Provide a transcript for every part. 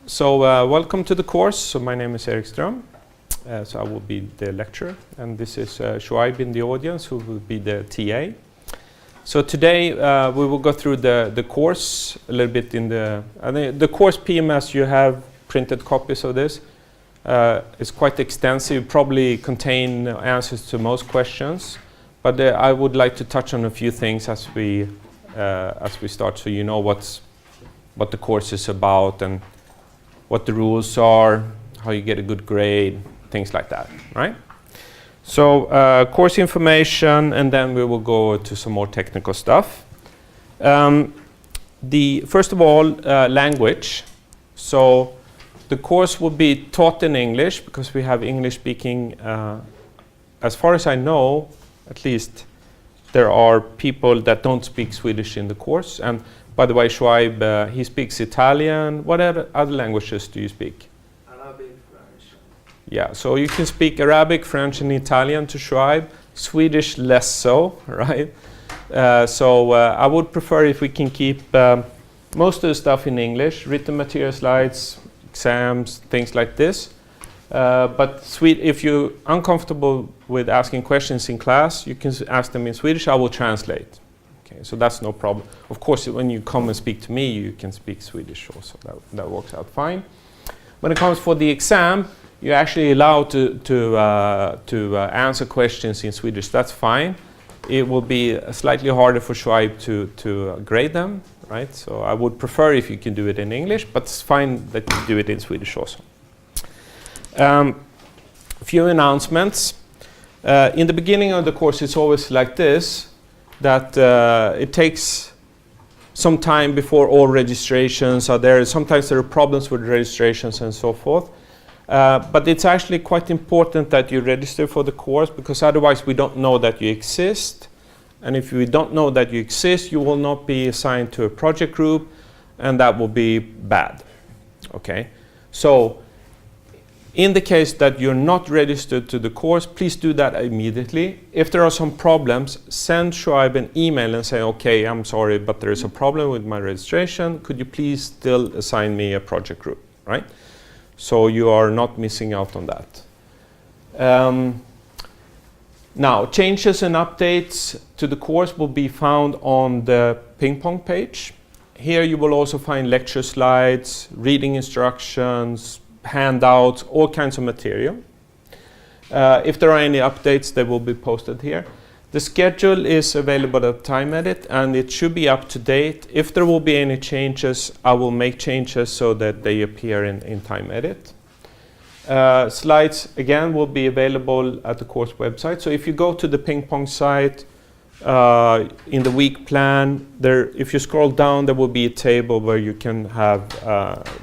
Welcome to the course. So my name is Erik Ström. So I will be the lecturer, and this is Shoaib in the audience, who will be the TA. So today we will go through the course a little bit in the course PMS. You have printed copies of this. It's quite extensive, probably contain answers to most questions, but I would like to touch on a few things as we start, so you know what the course is about and what the rules are, how you get a good grade, things like that, right? So course information, and then we will go to some more technical stuff. First of all, language. So the course will be taught in English because we have English speaking. As far as I know, at least, there are people that don't speak Swedish in the course. And by the way, Shoaib, he speaks Italian. What other languages do you speak? Arabic, French. Yeah, so you can speak Arabic, French, and Italian to Shoaib. Swedish, less so, right? I would prefer if we can keep most of the stuff in English, written material, slides, exams, things like this. But if you're uncomfortable with asking questions in class, you can ask them in Swedish. I will translate. Okay, so that's no problem. Of course, when you come and speak to me, you can speak Swedish also. That works out fine. When it comes for the exam, you're actually allowed to answer questions in Swedish. That's fine. It will be slightly harder for Shoaib to grade them, right? So I would prefer if you can do it in English, but it's fine that you do it in Swedish also. A few announcements. In the beginning of the course, it's always like this, that it takes some time before all registrations are there. Sometimes there are problems with registrations and so forth. But it's actually quite important that you register for the course, because otherwise we don't know that you exist. And if we don't know that you exist, you will not be assigned to a project group, and that will be bad. Okay? So in the case that you're not registered to the course, please do that immediately. If there are some problems, send Shoaib an email and say, okay, I'm sorry, but there is a problem with my registration. Could you please still assign me a project group, right? So you are not missing out on that. Now, changes and updates to the course will be found on the ping pong page. Here you will also find lecture slides, reading instructions, handouts, all kinds of material. If there are any updates, they will be posted here. The schedule is available at Time Edit, and it should be up to date. If there will be any changes, I will make changes so that they appear in Time Edit. Slides, again, will be available at the course website. So if you go to the ping pong site, in the week plan, if you scroll down, there will be a table where you can have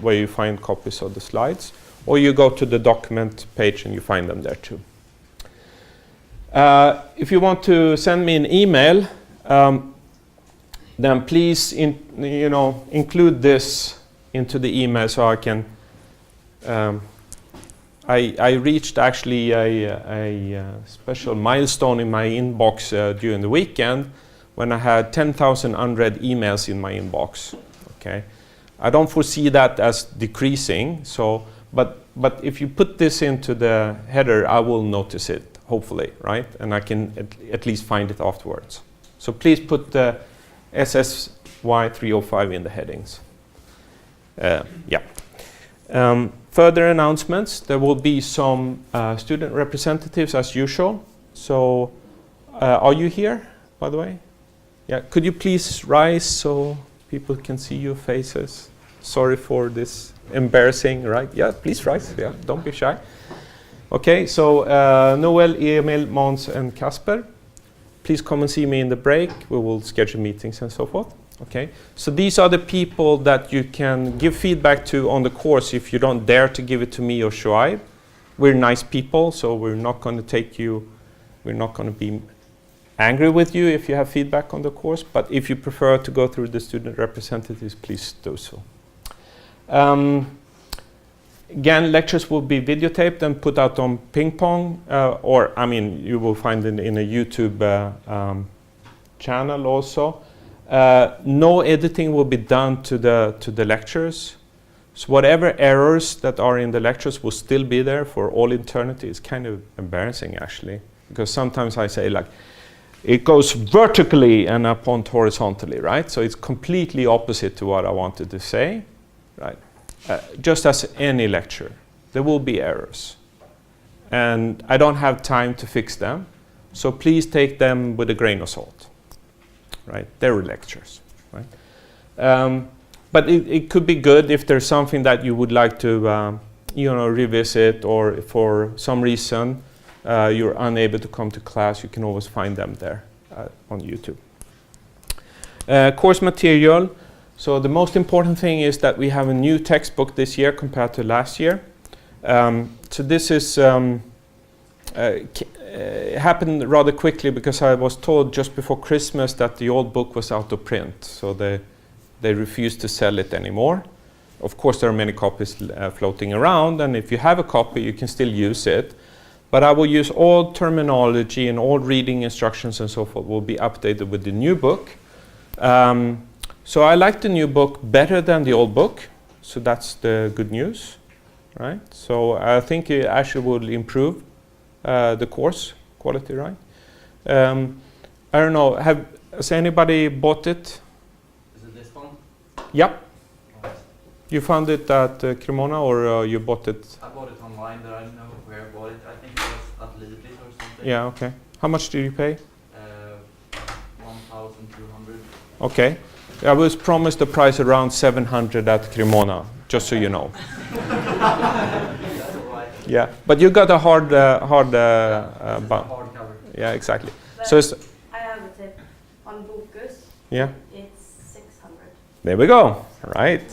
where you find copies of the slides, or you go to the document page and you find them there too. If you want to send me an email, then please include this into the email so I can. I reached actually a special milestone in my inbox during the weekend when I had 10,000 unread emails in my inbox. Okay, I don't foresee that as decreasing. So, but if you put this into the header, I will notice it, hopefully, right? And I can at least find it afterwards. So please put the SSY305 in the headings. Further announcements, there will be some student representatives as usual. So are you here, by the way? Yeah, could you please rise so people can see your faces? Sorry for this embarrassing, right? Yeah, please rise, yeah, don't be shy. Okay, so Noel, Emil, Måns, and Kasper, please come and see me in the break. We will schedule meetings and so forth. Okay, so these are the people that you can give feedback to on the course if you don't dare to give it to me or Shoaib. We're nice people, so we're not going to be angry with you if you have feedback on the course, but if you prefer to go through the student representatives, please do so. Again, lectures will be videotaped and put out on ping pong, you will find it in a YouTube channel also. No editing will be done to the lectures. So whatever errors that are in the lectures will still be there for all eternity. It's kind of embarrassing, actually, because sometimes I say, like, it goes vertically and a point horizontally, right? So it's completely opposite to what I wanted to say, right? Just as any lecture, there will be errors. And I don't have time to fix them. So please take them with a grain of salt, right? They're lectures, right? But it could be good if there's something that you would like to, revisit, or for some reason you're unable to come to class, you can always find them there on YouTube. Course material. So the most important thing is that we have a new textbook this year compared to last year. So this is it happened rather quickly because I was told just before Christmas that the old book was out of print. So they refused to sell it anymore. Of course, there are many copies floating around, and if you have a copy, you can still use it. But I will use all terminology and all reading instructions and so forth will be updated with the new book. So I like the new book better than the old book. So that's the good news, right? So I think it actually will improve the course quality, right? I don't know, has anybody bought it? Is it this one? Yep. You found it at Cremona, or you bought it? I bought it online, but I don't know where I bought it. I think it was at Lidl or something. Yeah, okay. How much did you pay? 1,200. Okay. I was promised a price around 700 at Cremona, just so you know. That's all right. Yeah, but you got a hard Hard cover. Yeah, exactly. But So it's, I have a tip. On Bokus, yeah, it's 600. there we go. Right.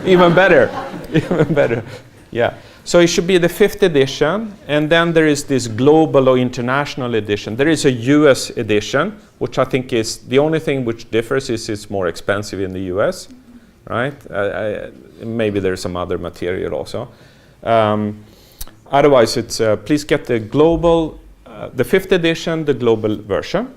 Even better. Even better. Yeah. So it should be the 5th edition, and then there is this global or international edition. There is a US edition, which I think is the only thing which differs is it's more expensive in the US, right? Maybe there's some other material also. Otherwise, it's please get the global, the 5th edition, the global version.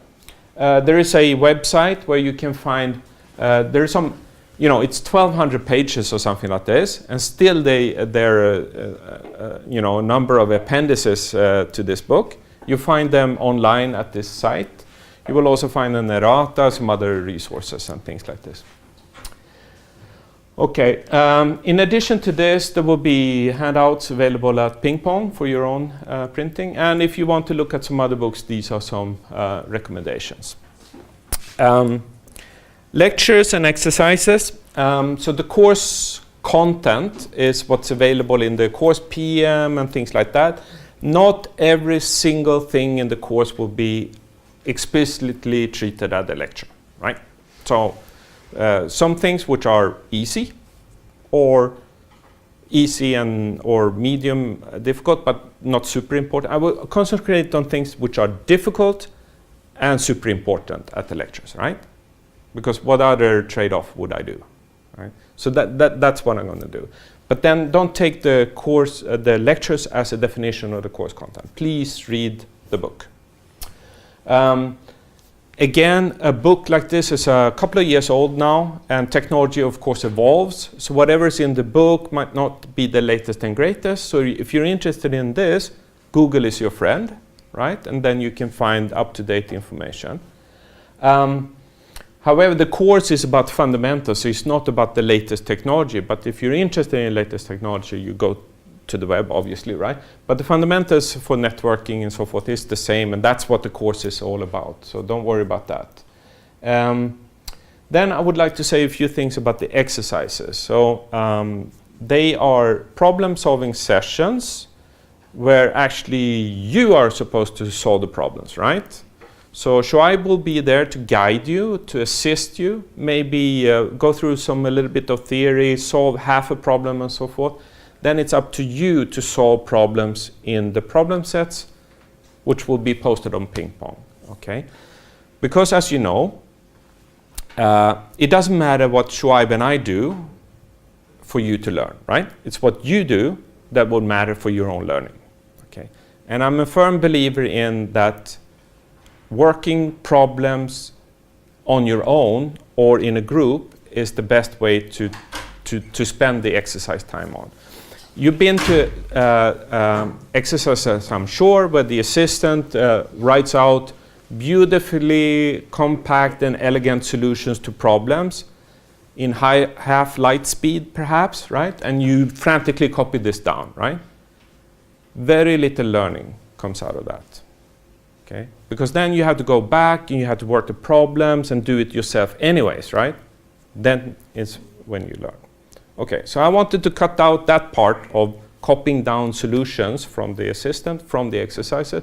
There is a website where you can find, there's some, it's 1,200 pages or something like this, and still there are, a number of appendices to this book. You find them online at this site. You will also find an errata, some other resources and things like this. Okay, in addition to this, there will be handouts available at Ping Pong for your own printing. And if you want to look at some other books, these are some recommendations. Lectures and exercises. So the course content is what's available in the course PM and things like that. Not every single thing in the course will be explicitly treated at the lecture, right? So some things which are easy or medium difficult, but not super important. I will concentrate on things which are difficult and super important at the lectures, right? Because what other trade-off would I do, right? So that's what I'm going to do. But then don't take the course, the lectures as a definition of the course content. Please read the book. Again, a book like this is a couple of years old now, and technology, of course, evolves. So whatever is in the book might not be the latest and greatest. So if you're interested in this, Google is your friend, right? And then you can find up-to-date information. However, the course is about fundamentals, so it's not about the latest technology. But if you're interested in latest technology, you go to the web, obviously, right? But the fundamentals for networking and so forth is the same, and that's what the course is all about. So don't worry about that. Then I would like to say a few things about the exercises. So they are problem-solving sessions where actually you are supposed to solve the problems, right? So Shoaib will be there to guide you, to assist you, maybe go through a little bit of theory, solve half a problem and so forth. Then it's up to you to solve problems in the problem sets, which will be posted on Ping Pong, okay? Because as you know, it doesn't matter what Shoaib and I do for you to learn, right? It's what you do that will matter for your own learning, okay? And I'm a firm believer in that working problems on your own or in a group is the best way to to spend the exercise time on. You've been to exercises, I'm sure, where the assistant writes out beautifully compact and elegant solutions to problems in half light speed, perhaps, right? And you frantically copy this down, right? Very little learning comes out of that, okay? Because then you have to go back and you have to work the problems and do it yourself anyways, right? Then is when you learn. Okay, so I wanted to cut out that part of copying down solutions from the assistant, from the exercises,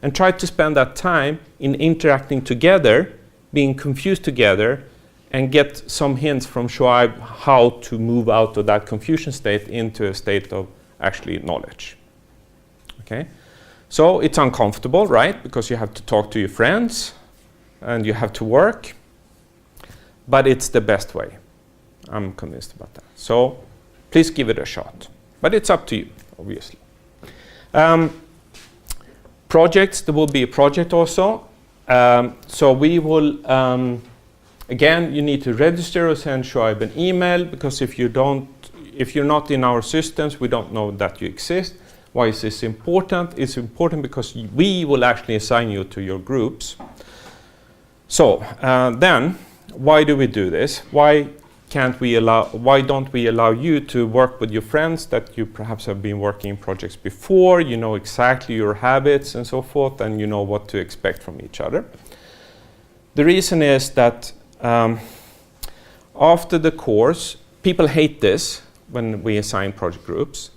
and try to spend that time in interacting together, being confused together, and get some hints from Shoaib how to move out of that confusion state into a state of actually knowledge. Okay, so it's uncomfortable, right? Because you have to talk to your friends and you have to work, but it's the best way. I'm convinced about that. So please give it a shot. But it's up to you, obviously. Projects, there will be a project also. So we will, again, you need to register or send Shoaib an email, because if you're not in our systems, we don't know that you exist. Why is this important? It's important because we will actually assign you to your groups. So then, why do we do this? Why don't we allow you to work with your friends that you perhaps have been working in projects before, you know exactly your habits and so forth, and you know what to expect from each other? The reason is that after the course, people hate this when we assign project groups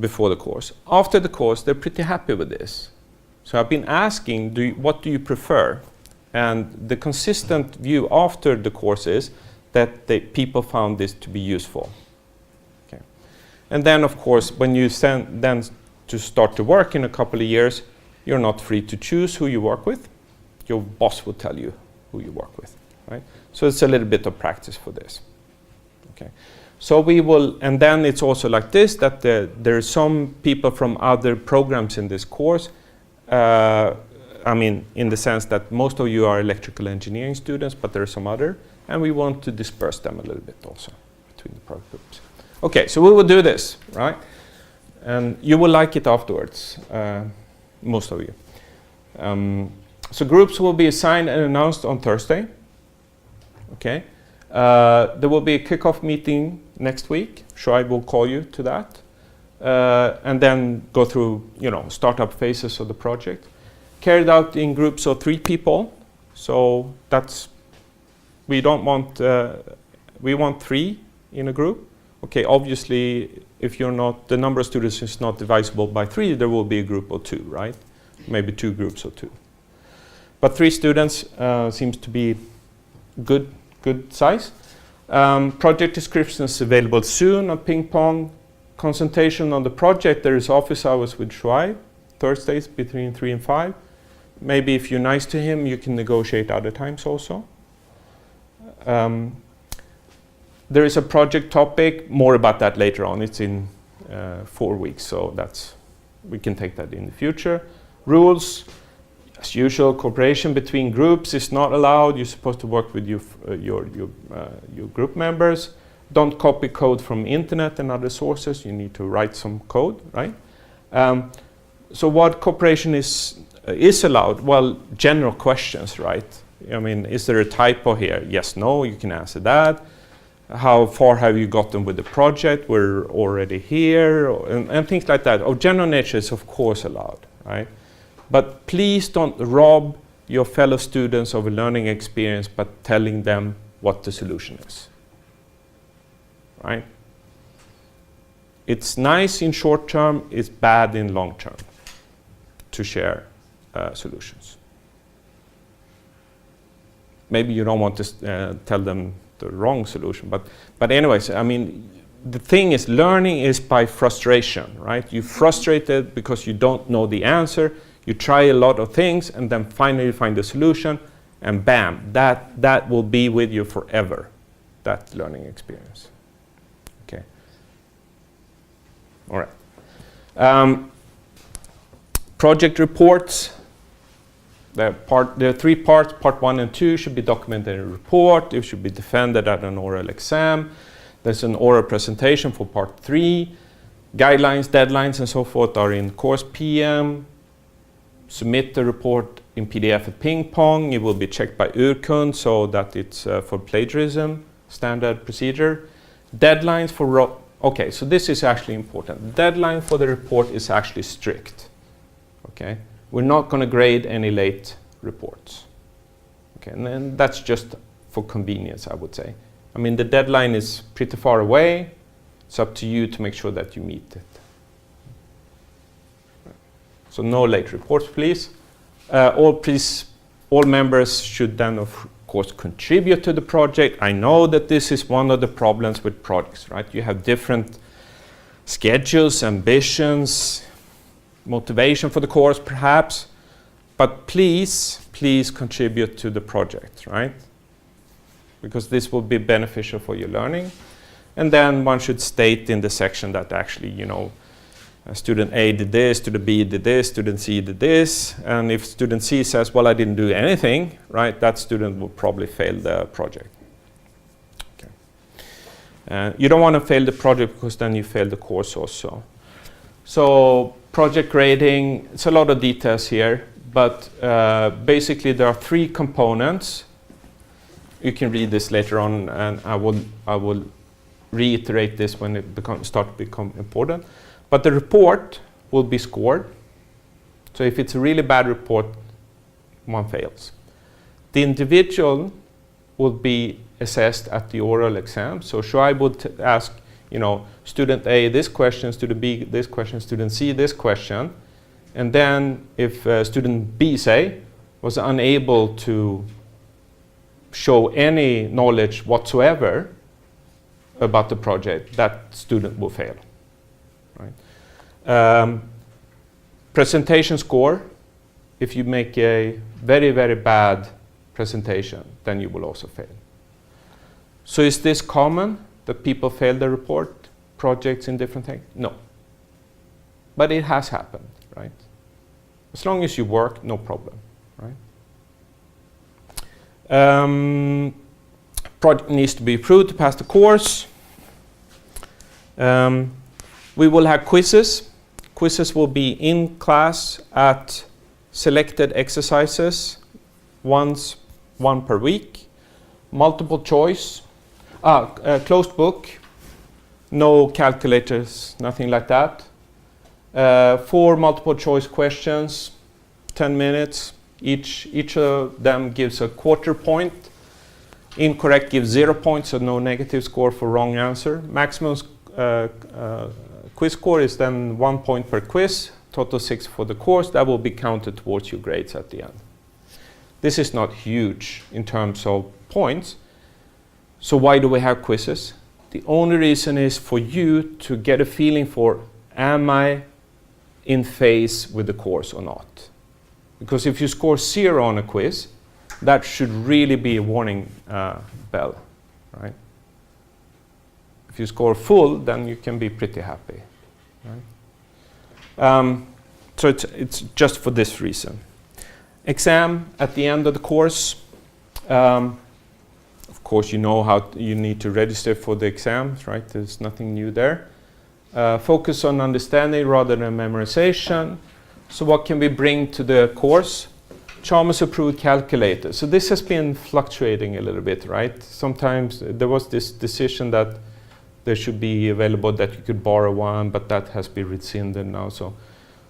before the course. After the course, they're pretty happy with this. So I've been asking, what do you prefer? And the consistent view after the course is that people found this to be useful. Okay. And then, of course, when you then to start to work in a couple of years, you're not free to choose who you work with. Your boss will tell you who you work with, right? So it's a little bit of practice for this. Okay. So we will, and then it's also like this, that there are some people from other programs in this course. I mean, in the sense that most of you are electrical engineering students, but there are some other. And we want to disperse them a little bit also between the project groups. Okay, so we will do this, right? And you will like it afterwards, most of you. So groups will be assigned and announced on Thursday. Okay. There will be a kickoff meeting next week. Shoaib will call you to that. And then go through, startup phases of the project. Carried out in groups of 3 people. So that's, we want 3 in a group. Okay, obviously, if the number of students is not divisible by 3, there will be a group of 2, right? Maybe 2 groups of 2. But 3 students seems to be good size. Project descriptions available soon on Ping Pong. Concentration on the project, there is office hours with Shoaib, Thursdays between 3 and 5. Maybe if you're nice to him, you can negotiate other times also. There is a project topic, more about that later on. It's in 4 weeks, so we can take that in the future. Rules, as usual, cooperation between groups is not allowed. You're supposed to work with your group members. Don't copy code from internet and other sources. You need to write some code, right? So what cooperation is allowed? Well, general questions, right? I mean, is there a typo here? Yes, no, you can answer that. How far have you gotten with the project? We're already here, and things like that. Of general nature is of course allowed, right? But please don't rob your fellow students of a learning experience by telling them what the solution is, right? It's nice in short term, it's bad in long term to share solutions. Maybe you don't want to tell them the wrong solution, but anyways, I mean, the thing is, learning is by frustration, right? You're frustrated because you don't know the answer. You try a lot of things, and then finally you find the solution, and bam, that will be with you forever, that learning experience. Okay. All right. Project reports. There are 3 parts. Part 1 and 2 should be documented in a report. It should be defended at an oral exam. There's an oral presentation for part 3. Guidelines, deadlines, and so forth are in course PM. Submit the report in PDF at ping pong. It will be checked by Urkund so that it's for plagiarism, standard procedure. Deadlines for okay, so this is actually important. Deadline for the report is actually strict. Okay, we're not going to grade any late reports. Okay, and then that's just for convenience, I would say. I mean, the deadline is pretty far away. It's up to you to make sure that you meet it. So no late reports, please. All members should then, of course, contribute to the project. I know that this is one of the problems with projects, right? You have different schedules, ambitions, motivation for the course, perhaps. But please contribute to the project, right? Because this will be beneficial for your learning. And then one should state in the section that actually, you know, student A did this, student B did this, student C did this. And if student C says, well, I didn't do anything, right, that student will probably fail the project. Okay. You don't want to fail the project because then you fail the course also. So project grading, it's a lot of details here, but basically there are 3 components. You can read this later on, and I will reiterate this when it starts to become important. But the report will be scored. So if it's a really bad report, one fails. The individual will be assessed at the oral exam. So Shoaib would ask, you know, student A this question, student B this question, student C this question. And then if student B, say, was unable to show any knowledge whatsoever about the project, that student will fail. Right? Presentation score, if you make a very, very bad presentation, then you will also fail. So is this common, that people fail the report projects in different things? No. But it has happened, right? As long as you work, no problem, right? Project needs to be approved to pass the course. We will have quizzes. Quizzes will be in class at selected exercises, one per week. Multiple choice, closed book, no calculators, nothing like that. 4 multiple choice questions, 10 minutes. Each of them gives a quarter point. Incorrect gives 0 points, so no negative score for wrong answer. Maximum quiz score is then 1 point per quiz, total 6 for the course. That will be counted towards your grades at the end. This is not huge in terms of points. So why do we have quizzes? The only reason is for you to get a feeling for, am I in phase with the course or not? Because if you score 0 on a quiz, that should really be a warning bell, right? If you score full, then you can be pretty happy, right? So it's just for this reason. Exam at the end of the course. Of course, you know how you need to register for the exams, right? There's nothing new there. Focus on understanding rather than memorization. So what can we bring to the course? Chalmers approved calculator. So this has been fluctuating a little bit, right? Sometimes there was this decision that there should be available that you could borrow one, but that has been rescinded now. So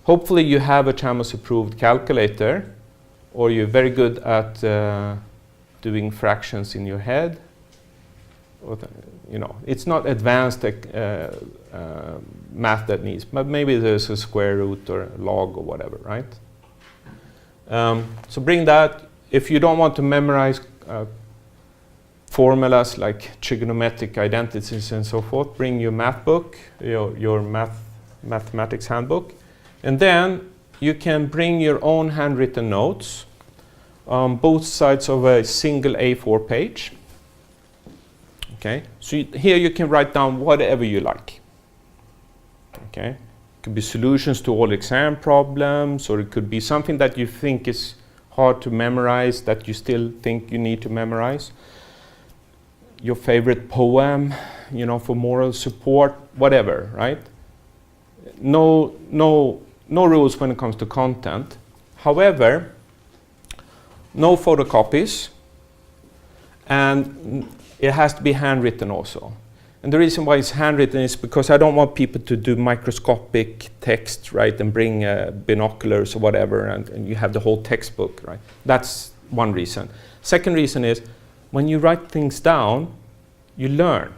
hopefully you have a Chalmers approved calculator, or you're very good at doing fractions in your head. Or you know, it's not advanced math that needs, but maybe there's a square root or a log or whatever, right? So bring that. If you don't want to memorize formulas like trigonometric identities and so forth, bring your math book, your mathematics handbook, and then you can bring your own handwritten notes on both sides of a single A4 page. Okay, so here you can write down whatever you like. Okay, it could be solutions to all exam problems, or it could be something that you think is hard to memorize that you still think you need to memorize. Your favorite poem, for moral support, whatever, right? No rules when it comes to content. However, no photocopies, and it has to be handwritten also. And the reason why it's handwritten is because I don't want people to do microscopic text, right, and bring binoculars or whatever, and you have the whole textbook, right? That's one reason. Second reason is when you write things down, you learn,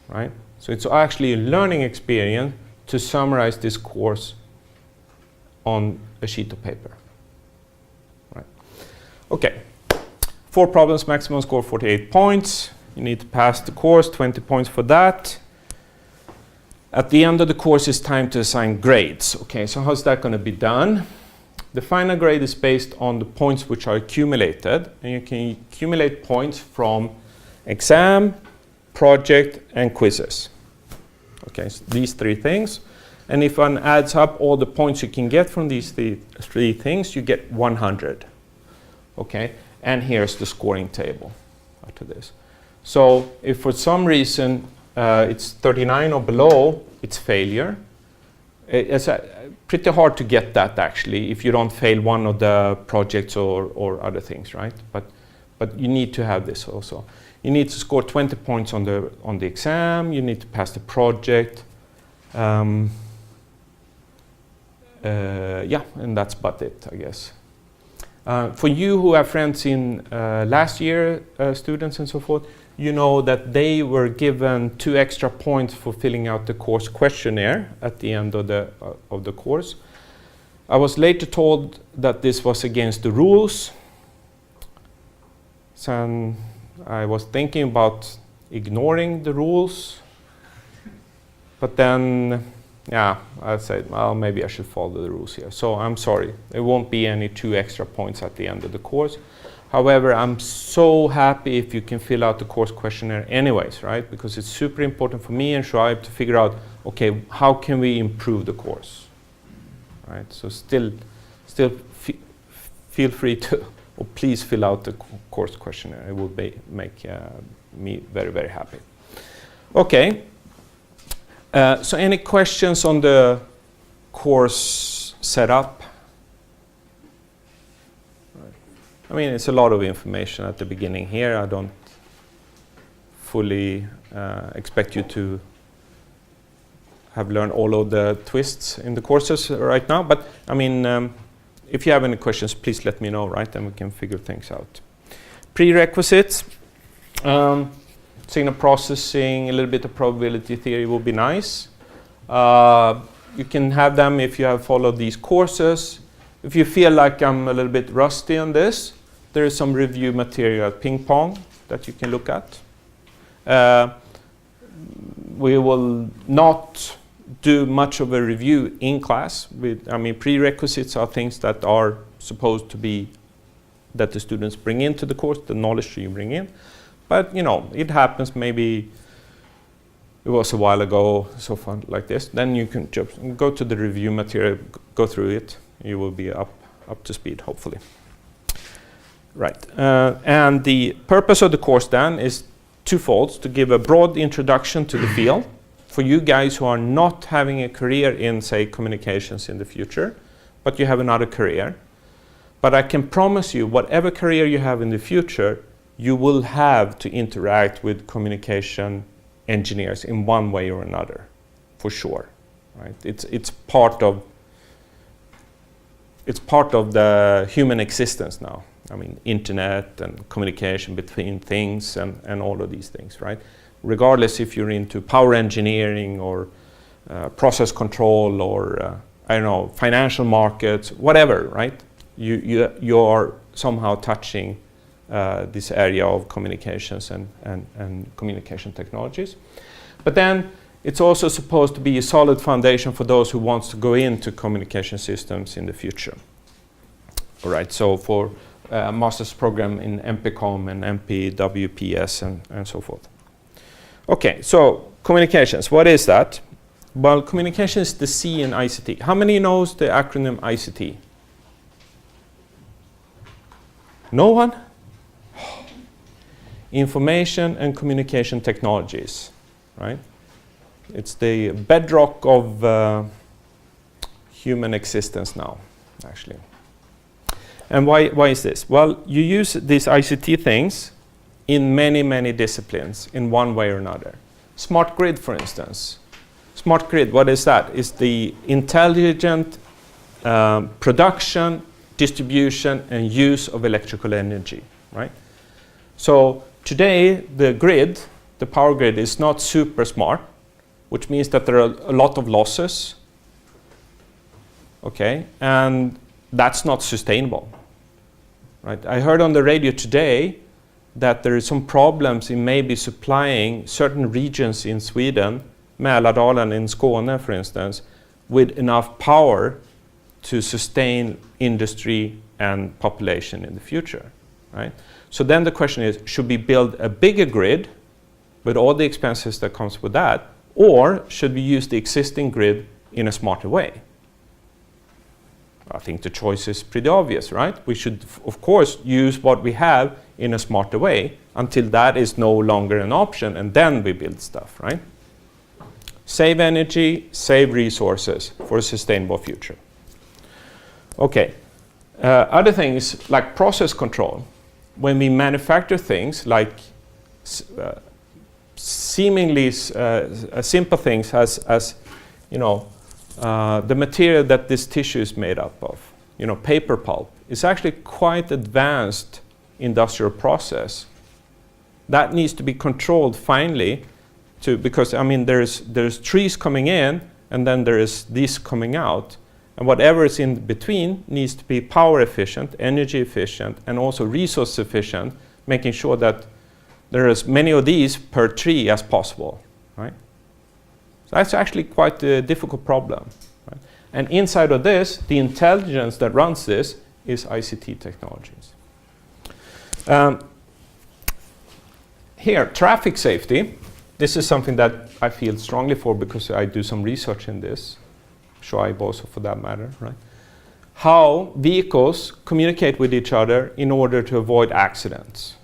right? So it's actually a learning experience to summarize this course on a sheet of paper, right? Okay, 4 problems, maximum score 48 points. You need to pass the course, 20 points for that. At the end of the course, it's time to assign grades. Okay, so how's that going to be done? The final grade is based on the points which are accumulated, and you can accumulate points from exam, project, and quizzes. Okay, so these 3 things. And if one adds up all the points you can get from these three things, you get 100. Okay, and here's the scoring table after this. So if for some reason it's 39 or below, it's failure. It's pretty hard to get that actually if you don't fail one of the projects or other things, right? But you need to have this also. You need to score 20 points on the exam. You need to pass the project. Yeah, and that's about it, I guess. For you who have friends in last year students and so forth, you know that they were given 2 extra points for filling out the course questionnaire at the end of the course. I was later told that this was against the rules. So I was thinking about ignoring the rules, but then, yeah, I said, well, maybe I should follow the rules here. So I'm sorry, there won't be any 2 extra points at the end of the course. However, I'm so happy if you can fill out the course questionnaire anyways, right? Because it's super important for me and Shoaib to figure out, okay, how can we improve the course, right? So still feel free to, or please fill out the course questionnaire. It will make me very, very happy. Okay. So any questions on the course setup? I mean, it's a lot of information at the beginning here. I don't fully expect you to have learned all of the twists in the courses right now. But I mean, if you have any questions, please let me know, right? Then we can figure things out. Prerequisites. Signal processing, a little bit of probability theory will be nice. You can have them if you have followed these courses. If you feel like I'm a little bit rusty on this, there is some review material at Ping Pong that you can look at. We will not do much of a review in class. I mean, prerequisites are things that are supposed to be that the students bring into the course, the knowledge you bring in. But, you know, it happens. Maybe it was a while ago, so far like this. Then you can just go to the review material, go through it. You will be up to speed, hopefully. Right. And the purpose of the course then is twofold: to give a broad introduction to the field for you guys who are not having a career in, say, communications in the future, but you have another career. But I can promise you, whatever career you have in the future, you will have to interact with communication engineers in one way or another, for sure. Right? It's part of the human existence now. I mean, internet and communication between things and all of these things, right? Regardless if you're into power engineering or process control or I don't know, financial markets, whatever, right? You are somehow touching this area of communications and communication technologies. But then it's also supposed to be a solid foundation for those who wants to go into communication systems in the future. All right, so for a master's program in MPCOM and MPWPS and so forth. Okay, so communications, what is that? Well, communication is the C in ICT. How many knows the acronym ICT? No one? Information and communication technologies, right? It's the bedrock of human existence now, actually. And why is this? Well, you use these ICT things in many, many disciplines in one way or another. Smart grid, for instance. Smart grid, what is that? It's the intelligent production, distribution, and use of electrical energy, right? So today, the grid, the power grid, is not super smart, which means that there are a lot of losses, okay? And that's not sustainable, right? I heard on the radio today that there is some problems in maybe supplying certain regions in Sweden, Mälardalen in Skåne, for instance, with enough power to sustain industry and population in the future, right? So then the question is, should we build a bigger grid with all the expenses that comes with that, or should we use the existing grid in a smarter way? I think the choice is pretty obvious, right? We should, of course, use what we have in a smarter way until that is no longer an option, and then we build stuff, right? Save energy, save resources for a sustainable future. Okay. Other things like process control. When we manufacture things like seemingly simple things as you know, the material that this tissue is made up of, you know, paper pulp, is actually quite advanced industrial process. That needs to be controlled finely, because I mean there's trees coming in and then there is this coming out, and whatever is in between needs to be power efficient, energy efficient, and also resource efficient, making sure that there are as many of these per tree as possible, right? So that's actually quite a difficult problem, right? And inside of this, the intelligence that runs this is ICT technologies. Here, traffic safety. This is something that I feel strongly for because I do some research in this. Shoaib also, for that matter, right? How vehicles communicate with each other in order to avoid accidents.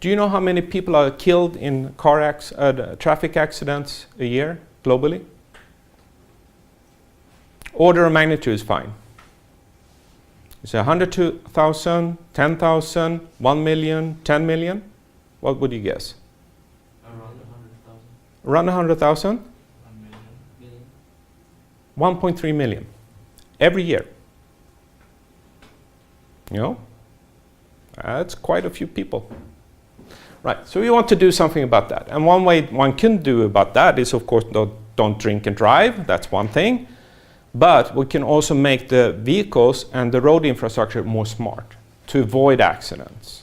Do you know how many people are killed in traffic accidents a year globally? Order of magnitude is fine. Is it 100,000, 10,000, 1 million, 10 million? What would you guess? Around 100,000. Around 100,000? 1 million. 1.3 million every year. You know, that's quite a few people. Right, so we want to do something about that. And one way one can do about that is, of course, don't drink and drive. That's one thing. But we can also make the vehicles and the road infrastructure more smart to avoid accidents.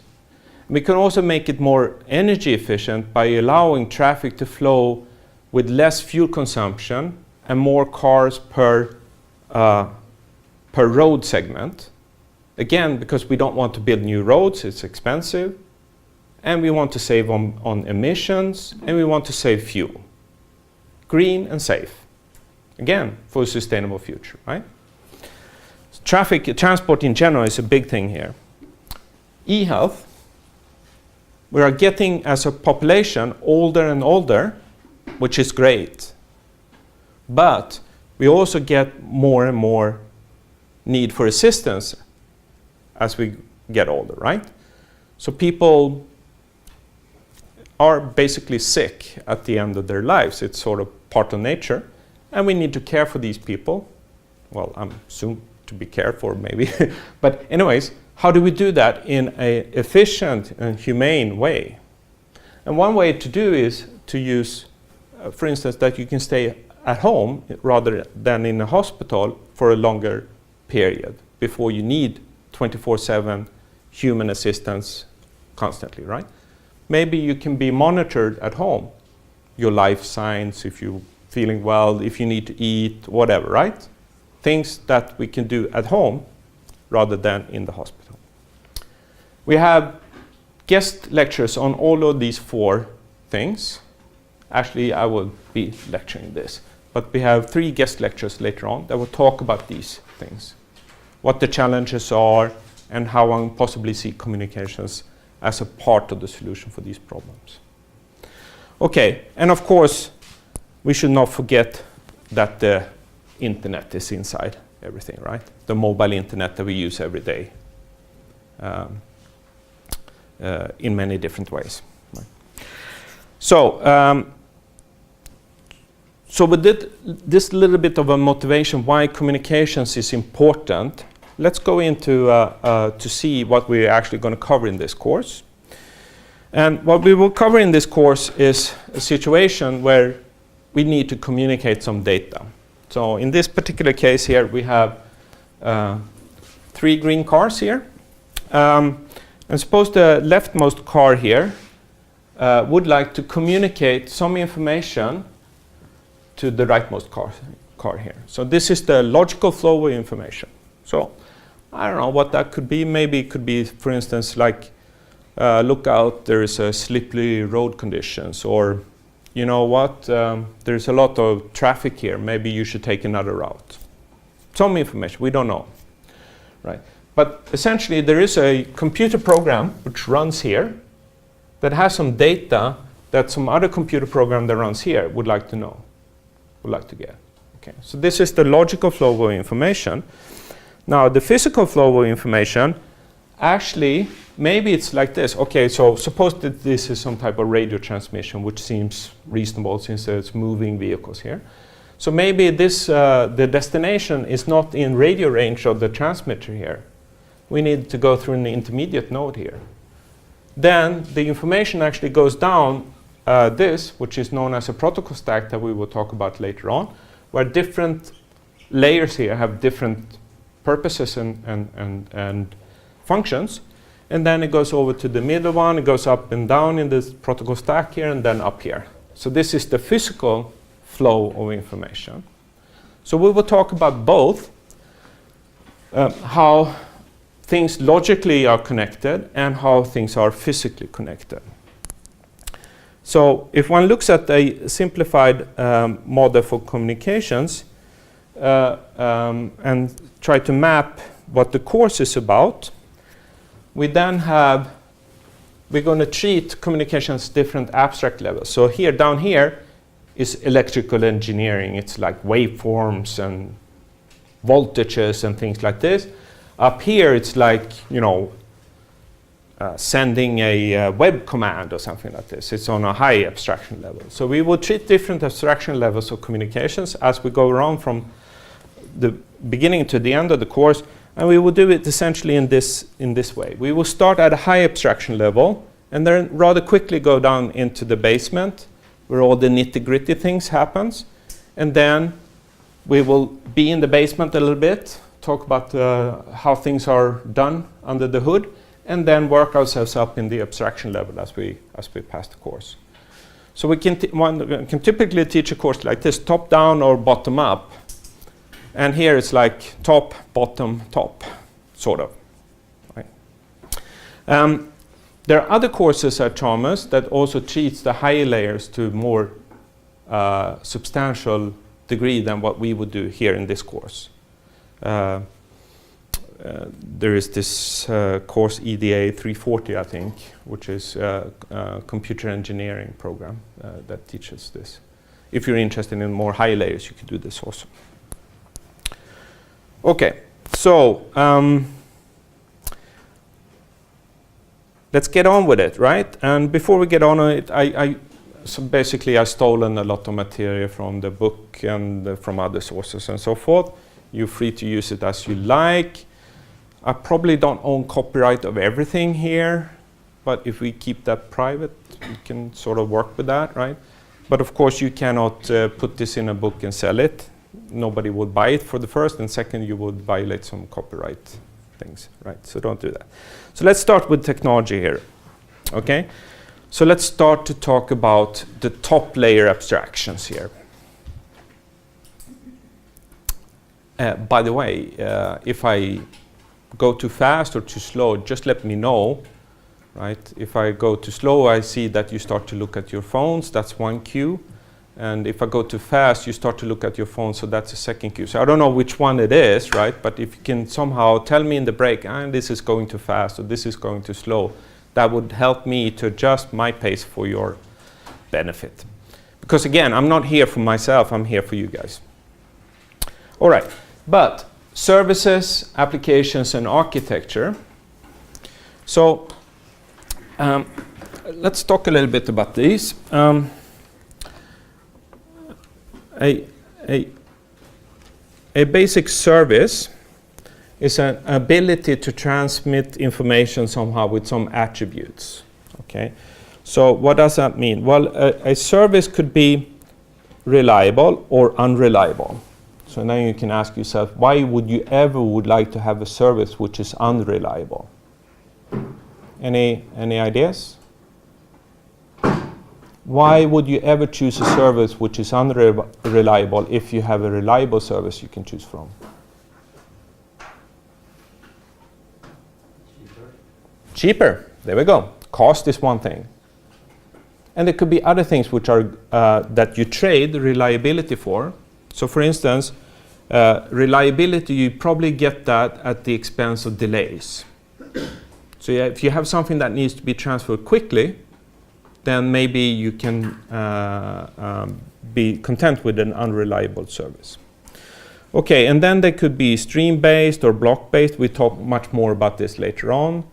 We can also make it more energy efficient by allowing traffic to flow with less fuel consumption and more cars per road segment. Again, because we don't want to build new roads, it's expensive. And we want to save on emissions, and we want to save fuel. Green and safe. Again, for a sustainable future, right? Transport in general is a big thing here. E-health. We are getting, as a population, older and older, which is great. But we also get more and more need for assistance as we get older, right? So people are basically sick at the end of their lives. It's sort of part of nature. And we need to care for these people. Well, I'm soon to be cared for, maybe. But anyways, how do we do that in an efficient and humane way? And one way to do is to use, for instance, that you can stay at home rather than in a hospital for a longer period before you need 24/7 human assistance constantly, right? Maybe you can be monitored at home, your life signs, if you're feeling well, if you need to eat, whatever, right? Things that we can do at home rather than in the hospital. We have guest lectures on all of these 4 things. Actually, I will be lecturing this, but we have 3 guest lectures later on that will talk about these things, what the challenges are, and how one possibly see communications as a part of the solution for these problems. Okay, and of course, we should not forget that the internet is inside everything, right? The mobile internet that we use every day in many different ways. Right? So, so we did this little bit of a motivation why communications is important. Let's go into to see what we're actually going to cover in this course. And what we will cover in this course is a situation where we need to communicate some data. So in this particular case here, we have 3 green cars here. And suppose the leftmost car here would like to communicate some information to the rightmost car here. So this is the logical flow of information. So I don't know what that could be. Maybe it could be, for instance, like, look out, there is a slippery road conditions, or you know what, there's a lot of traffic here, maybe you should take another route. Some information, we don't know, right? But essentially there is a computer program which runs here that has some data that some other computer program that runs here would like to know, would like to get. Okay, so this is the logical flow of information. Now the physical flow of information, actually, maybe it's like this. Okay, so suppose that this is some type of radio transmission, which seems reasonable since there's moving vehicles here. So maybe this, the destination is not in radio range of the transmitter here. We need to go through an intermediate node here. Then the information actually goes down this, which is known as a protocol stack that we will talk about later on, where different layers here have different purposes and functions. And then it goes over to the middle one, it goes up and down in this protocol stack here, and then up here. So this is the physical flow of information. So we will talk about both how things logically are connected and how things are physically connected. So if one looks at a simplified model for communications and try to map what the course is about, we then have, we're going to treat communications different abstract levels. So here, down here, is electrical engineering. It's like waveforms and voltages and things like this. Up here, it's like, you know, sending a web command or something like this. It's on a high abstraction level. So we will treat different abstraction levels of communications as we go around from the beginning to the end of the course. And we will do it essentially in this way. We will start at a high abstraction level and then rather quickly go down into the basement where all the nitty-gritty things happens. And then we will be in the basement a little bit, talk about how things are done under the hood, and then work ourselves up in the abstraction level as we pass the course. So we can can typically teach a course like this, top down or bottom up. And here it's like top, bottom, top, sort of. Right? There are other courses at Chalmers that also teach the higher layers to more substantial degree than what we would do here in this course. There is this course EDA 340, I think, which is a computer engineering program that teaches this. If you're interested in more high layers, you could do this also. Okay, so let's get on with it, right? And before we get on it, so basically I've stolen a lot of material from the book and from other sources and so forth. You're free to use it as you like. I probably don't own copyright of everything here, but if we keep that private, we can sort of work with that, right? But of course you cannot put this in a book and sell it. Nobody would buy it for the first, and second, you would violate some copyright things, right? So don't do that. So let's start with technology here, okay? So let's start to talk about the top layer abstractions here. By the way, if I go too fast or too slow, just let me know, right? If I go too slow, I see that you start to look at your phones. That's one cue. And if I go too fast, you start to look at your phone, so that's a second cue. So I don't know which one it is, right? But if you can somehow tell me in the break, this is going too fast or this is going too slow, that would help me to adjust my pace for your benefit. Because again, I'm not here for myself, I'm here for you guys. All right, but services, applications, and architecture. So let's talk a little bit about these. A basic service is an ability to transmit information somehow with some attributes. Okay, so what does that mean? Well, a service could be reliable or unreliable. So now you can ask yourself, why would you ever would like to have a service which is unreliable? Any ideas? Why would you ever choose a service which is unreliable if you have a reliable service you can choose from? Cheaper. There we go. Cost is one thing. And there could be other things which are that you trade reliability for. So for instance, reliability, you probably get that at the expense of delays. So yeah, if you have something that needs to be transferred quickly, then maybe you can be content with an unreliable service. Okay, and then they could be stream-based or block-based. We talk much more about this later on.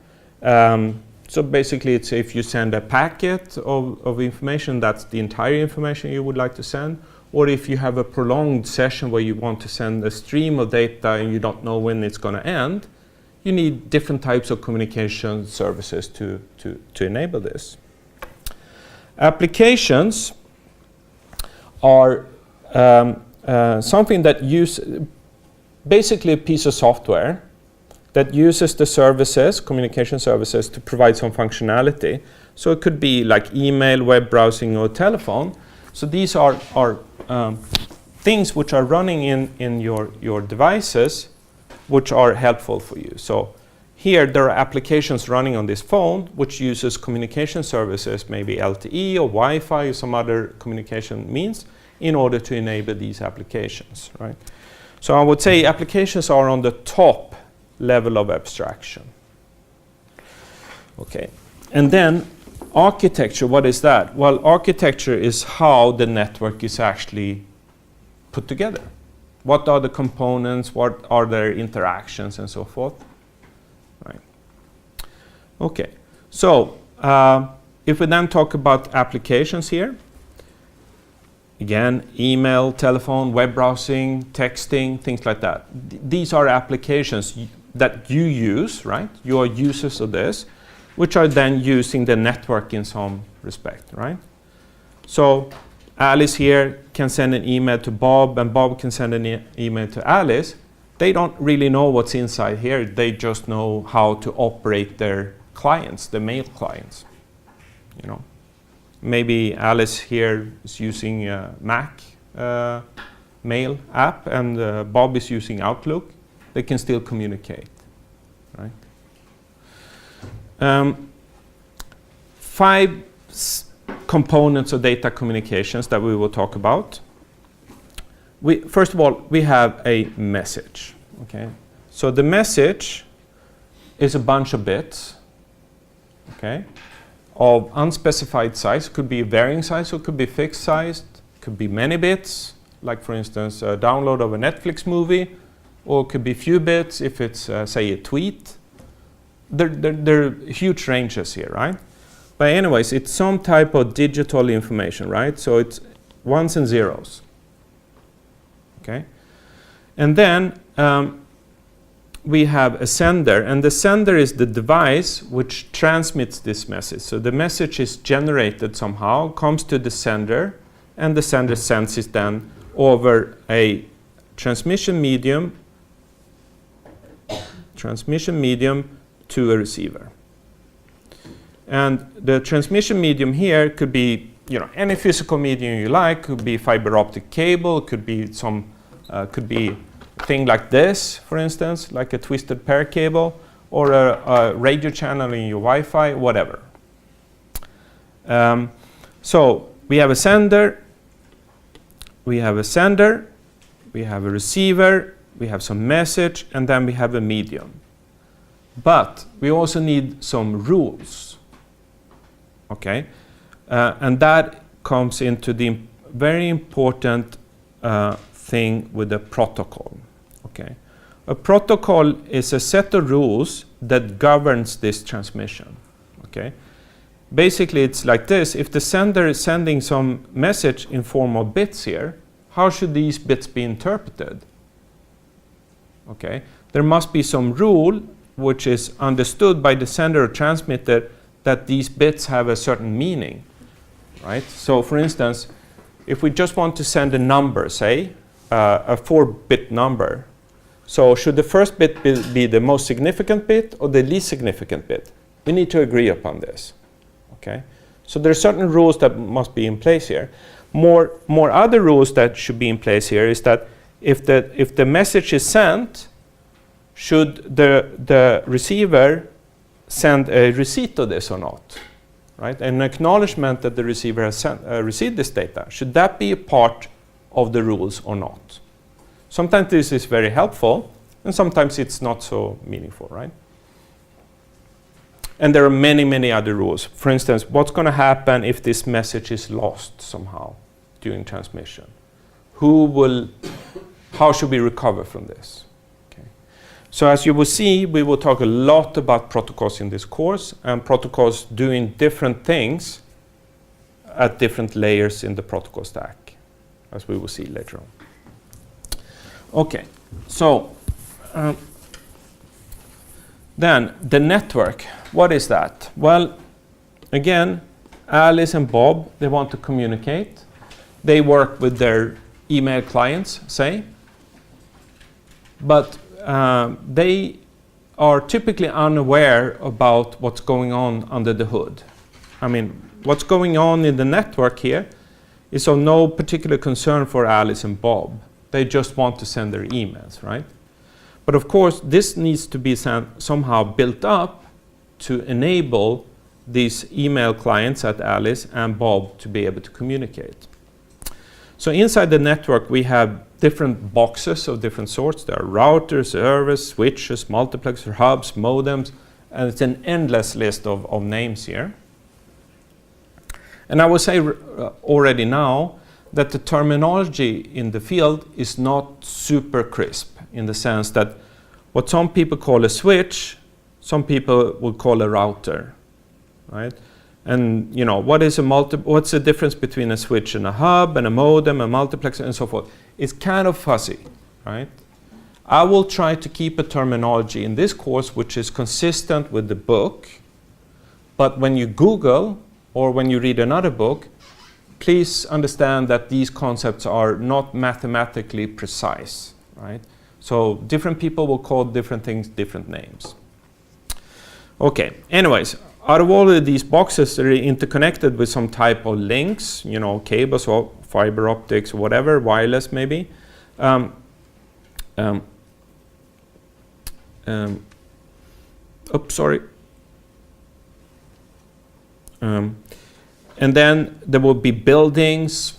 So basically, it's if you send a packet of information, that's the entire information you would like to send. Or if you have a prolonged session where you want to send a stream of data and you don't know when it's going to end, you need different types of communication services to enable this. Applications are something that use basically a piece of software that uses the services, communication services, to provide some functionality. So it could be like email, web browsing, or telephone. So these are things which are running in your devices which are helpful for you. So here there are applications running on this phone which uses communication services, maybe LTE or Wi-Fi or some other communication means, in order to enable these applications, right? So I would say applications are on the top level of abstraction. Okay, and then architecture, what is that? Well, architecture is how the network is actually put together. What are the components, what are their interactions, and so forth. Right. Okay, so if we then talk about applications here, again, email, telephone, web browsing, texting, things like that. These are applications that you use, right? You are users of this, which are then using the network in some respect, right? So Alice here can send an email to Bob, and Bob can send an email to Alice. They don't really know what's inside here. They just know how to operate their clients, the mail clients, you know. Maybe Alice here is using a Mac mail app, and Bob is using Outlook. They can still communicate, right? 5 components of data communications that we will talk about. First of all, we have a message, okay? So the message is a bunch of bits, okay, of unspecified size. It could be varying size, or it could be fixed sized, it could be many bits, like for instance, a download of a Netflix movie, or it could be few bits if it's, say, a tweet. There are huge ranges here, right? But anyways, it's some type of digital information, right? So it's ones and zeros, okay? And then we have a sender, and the sender is the device which transmits this message. So the message is generated somehow, comes to the sender, and the sender sends it then over a transmission medium to a receiver. And the transmission medium here could be, you know, any physical medium you like. Could be fiber optic cable, could be some, could be thing like this, for instance, like a twisted pair cable, or a radio channel in your Wi-Fi, whatever. So we have a sender, we have a receiver, we have some message, and then we have a medium. But we also need some rules, okay? And that comes into the very important thing with the protocol. Okay, a protocol is a set of rules that governs this transmission. Okay, basically it's like this: if the sender is sending some message in form of bits here, how should these bits be interpreted? Okay, there must be some rule which is understood by the sender or transmitter that these bits have a certain meaning, right? So for instance, if we just want to send a number, say, a 4-bit number, so should the first bit be the most significant bit or the least significant bit? We need to agree upon this, okay? So there are certain rules that must be in place here. More other rules that should be in place here is that if the message is sent, should the receiver send a receipt of this or not, right? An acknowledgement that the receiver has received this data. Should that be a part of the rules or not? Sometimes this is very helpful, and sometimes it's not so meaningful, right? And there are many, many other rules. For instance, what's going to happen if this message is lost somehow during transmission? How should we recover from this? Okay. So as you will see, we will talk a lot about protocols in this course, and protocols doing different things at different layers in the protocol stack, as we will see later on. Okay, so then the network, what is that? Well, again, Alice and Bob, they want to communicate. They work with their email clients, say, but they are typically unaware about what's going on under the hood. I mean, what's going on in the network here is of no particular concern for Alice and Bob. They just want to send their emails, right? But of course, this needs to be somehow built up to enable these email clients at Alice and Bob to be able to communicate. So inside the network, we have different boxes of different sorts. There are routers, servers, switches, multiplexers, hubs, modems, and it's an endless list of names here. And I will say already now that the terminology in the field is not super crisp, in the sense that what some people call a switch, some people would call a router, right? And you know, what's the difference between a switch and a hub and a modem, a multiplexer, and so forth? It's kind of fuzzy, right? I will try to keep a terminology in this course which is consistent with the book, but when you Google or when you read another book, please understand that these concepts are not mathematically precise, right? So different people will call different things different names. Okay, anyways, out of all of these boxes, they're interconnected with some type of links, you know, cables or fiber optics, whatever, wireless maybe. Oops, sorry. And then there will be buildings,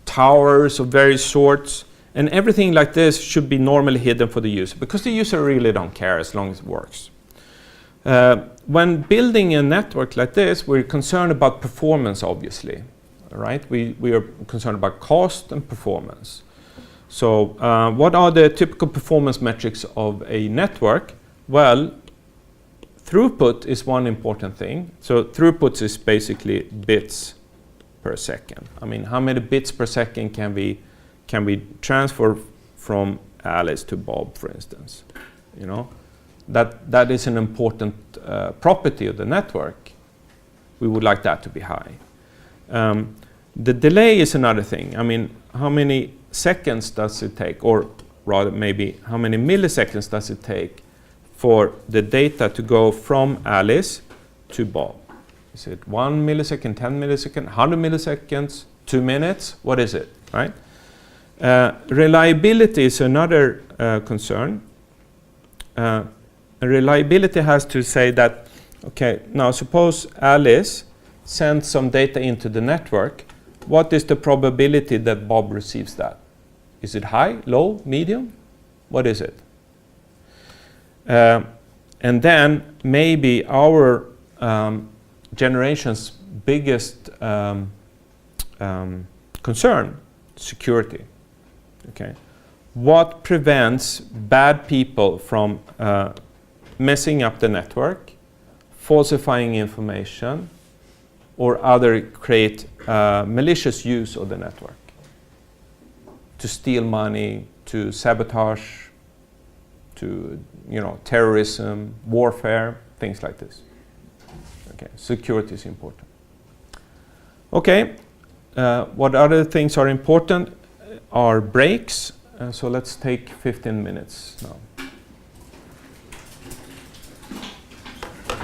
towers of various sorts, and everything like this should be normally hidden for the user, because the user really don't care as long as it works. When building a network like this, we're concerned about performance, obviously, right? We are concerned about cost and performance. So what are the typical performance metrics of a network? Well, throughput is one important thing. So throughput is basically bits per second. I mean, how many bits per second can we transfer from Alice to Bob, for instance? You know, that is an important property of the network. We would like that to be high. The delay is another thing. I mean, how many seconds does it take, or rather maybe how many milliseconds does it take for the data to go from Alice to Bob? Is it 1 millisecond, 10 milliseconds, 100 milliseconds, 2 minutes? What is it, right? Reliability is another concern. Reliability has to say that, okay, now suppose Alice sends some data into the network. What is the probability that Bob receives that? Is it high, low, medium? What is it? And then maybe our generation's biggest concern, security. Okay, what prevents bad people from messing up the network, falsifying information, or create malicious use of the network to steal money, to sabotage, to terrorism, warfare, things like this. Okay, security is important. Okay, what other things are important are breaks. So let's take 15 minutes now.